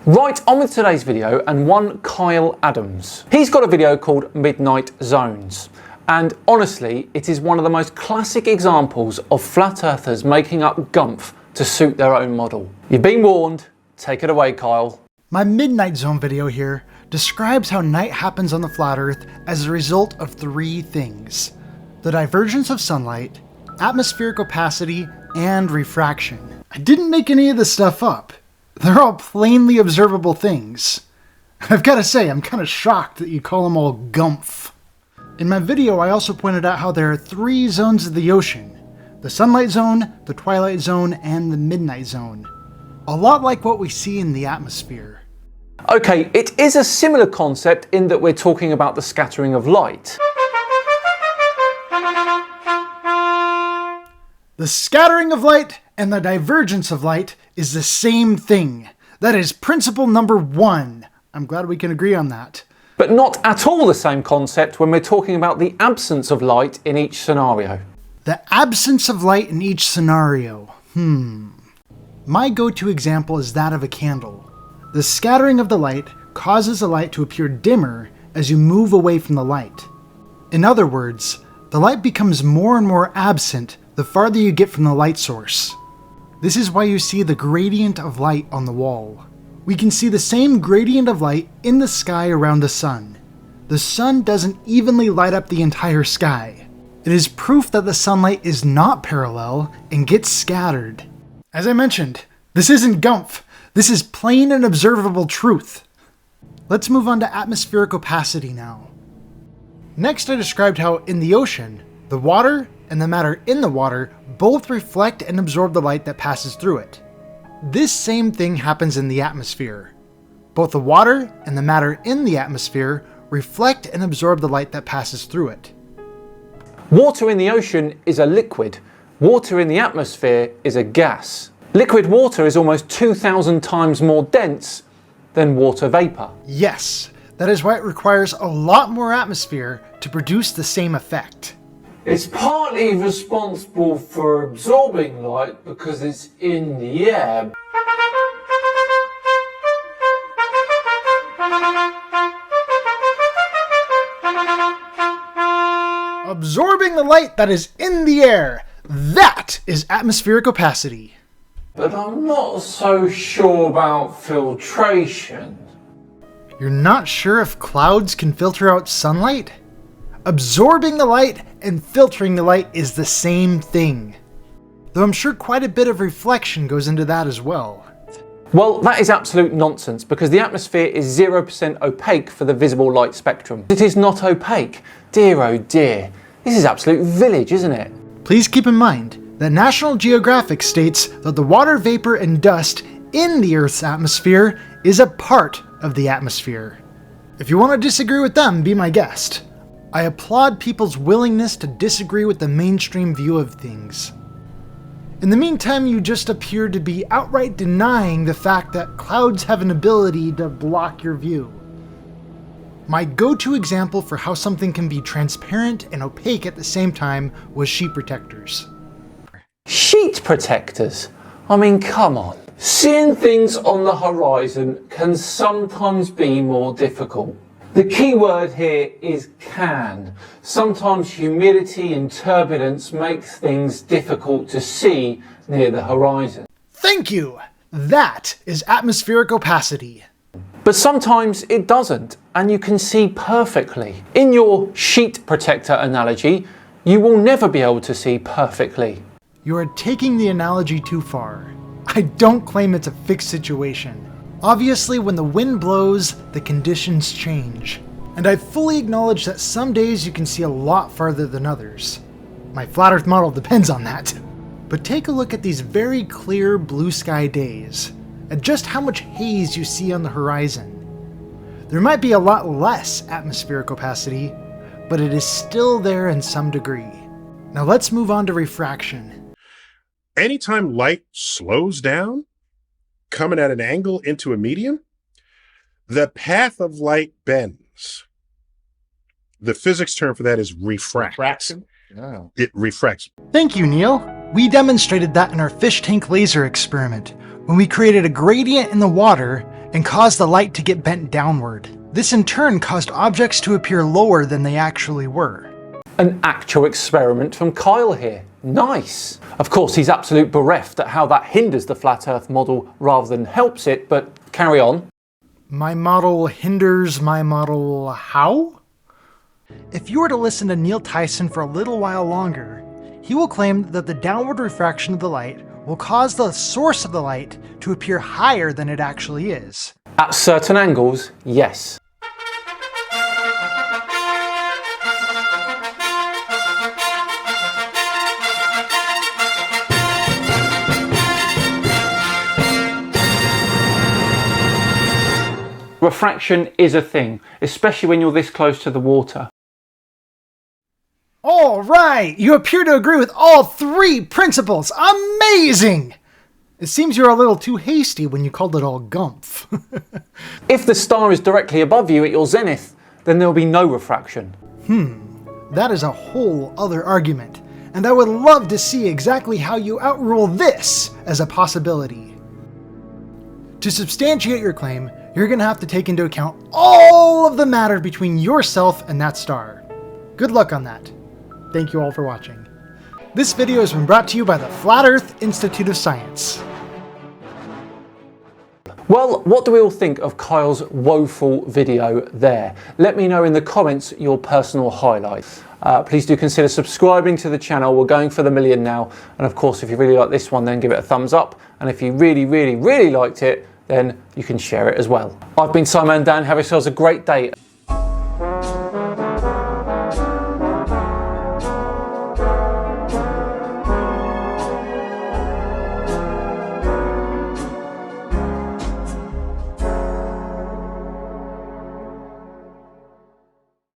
Right, on with today's video, and one Kyle Adams. He's got a video called Midnight Zones, and honestly, it is one of the most classic examples of flat earthers making up gumph to suit their own model. You've been warned, take it away, Kyle. My Midnight Zone video here describes how night happens on the flat earth as a result of three things: the divergence of sunlight, atmospheric opacity, and refraction. I didn't make any of this stuff up. They're all plainly observable things. I've got to say, I'm kind of shocked that you call them all gumph. In my video, I also pointed out how there are three zones of the ocean: the sunlight zone, the twilight zone, and the midnight zone. A lot like what we see in the atmosphere. Okay, it is a similar concept in that we're talking about the scattering of light. The scattering of light and the divergence of light is the same thing. That is principle number one. I'm glad we can agree on that. But not at all the same concept when we're talking about the absence of light in each scenario. The absence of light in each scenario. My go-to example is that of a candle. The scattering of the light causes the light to appear dimmer as you move away from the light. In other words, the light becomes more and more absent the farther you get from the light source. This is why you see the gradient of light on the wall. We can see the same gradient of light in the sky around the sun. The sun doesn't evenly light up the entire sky. It is proof that the sunlight is not parallel and gets scattered. As I mentioned, this isn't gumph. This is plain and observable truth. Let's move on to atmospheric opacity now. Next, I described how in the ocean, the water and the matter in the water both reflect and absorb the light that passes through it. This same thing happens in the atmosphere. Both the water and the matter in the atmosphere reflect and absorb the light that passes through it. Water in the ocean is a liquid. Water in the atmosphere is a gas. Liquid water is almost 2,000 times more dense than water vapor. Yes, that is why it requires a lot more atmosphere to produce the same effect. It's partly responsible for absorbing light because it's in the air. Absorbing the light that is in the air. That is atmospheric opacity. But I'm not so sure about filtration. You're not sure if clouds can filter out sunlight? Absorbing the light and filtering the light is the same thing. Though I'm sure quite a bit of reflection goes into that as well. Well, that is absolute nonsense because the atmosphere is 0% opaque for the visible light spectrum. It is not opaque. Dear oh dear. This is absolute village, isn't it? Please keep in mind that National Geographic states that the water vapor and dust in the Earth's atmosphere is a part of the atmosphere. If you want to disagree with them, be my guest. I applaud people's willingness to disagree with the mainstream view of things. In the meantime, you just appear to be outright denying the fact that clouds have an ability to block your view. My go-to example for how something can be transparent and opaque at the same time was sheet protectors. Sheet protectors? I mean, come on. Seeing things on the horizon can sometimes be more difficult. The key word here is can. Sometimes humidity and turbulence makes things difficult to see near the horizon. Thank you! That is atmospheric opacity. But sometimes it doesn't, and you can see perfectly. In your sheet protector analogy, you will never be able to see perfectly. You are taking the analogy too far. I don't claim it's a fixed situation. Obviously, when the wind blows, the conditions change. And I fully acknowledge that some days you can see a lot farther than others. My flat earth model depends on that. But take a look at these very clear blue sky days, and just how much haze you see on the horizon. There might be a lot less atmospheric opacity, but it is still there in some degree. Now let's move on to refraction. Anytime light slows down, coming at an angle into a medium, the path of light bends. The physics term for that is refraction. Oh. It refracts. Thank you, Neil. We demonstrated that in our fish tank laser experiment, when we created a gradient in the water and caused the light to get bent downward. This in turn caused objects to appear lower than they actually were. An actual experiment from Kyle here. Nice! Of course, he's absolutely bereft at how that hinders the flat Earth model rather than helps it, but carry on. My model hinders my model how? If you were to listen to Neil Tyson for a little while longer, he will claim that the downward refraction of the light will cause the source of the light to appear higher than it actually is. At certain angles, yes. Refraction is a thing, especially when you're this close to the water. All right, you appear to agree with all three principles. Amazing! It seems you're a little too hasty when you called it all gumph. If the star is directly above you at your zenith, then there will be no refraction. That is a whole other argument, and I would love to see exactly how you outrule this as a possibility. To substantiate your claim, you're going to have to take into account all of the matter between yourself and that star. Good luck on that. Thank you all for watching. This video has been brought to you by the Flat Earth Institute of Science. Well, what do we all think of Kyle's woeful video there? Let me know in the comments your personal highlights. Please do consider subscribing to the channel. We're going for the 1 million now. And of course, if you really like this one, then give it a thumbs up. And if you really, really, really liked it, then you can share it as well. I've been SciManDan. Have yourselves a great day.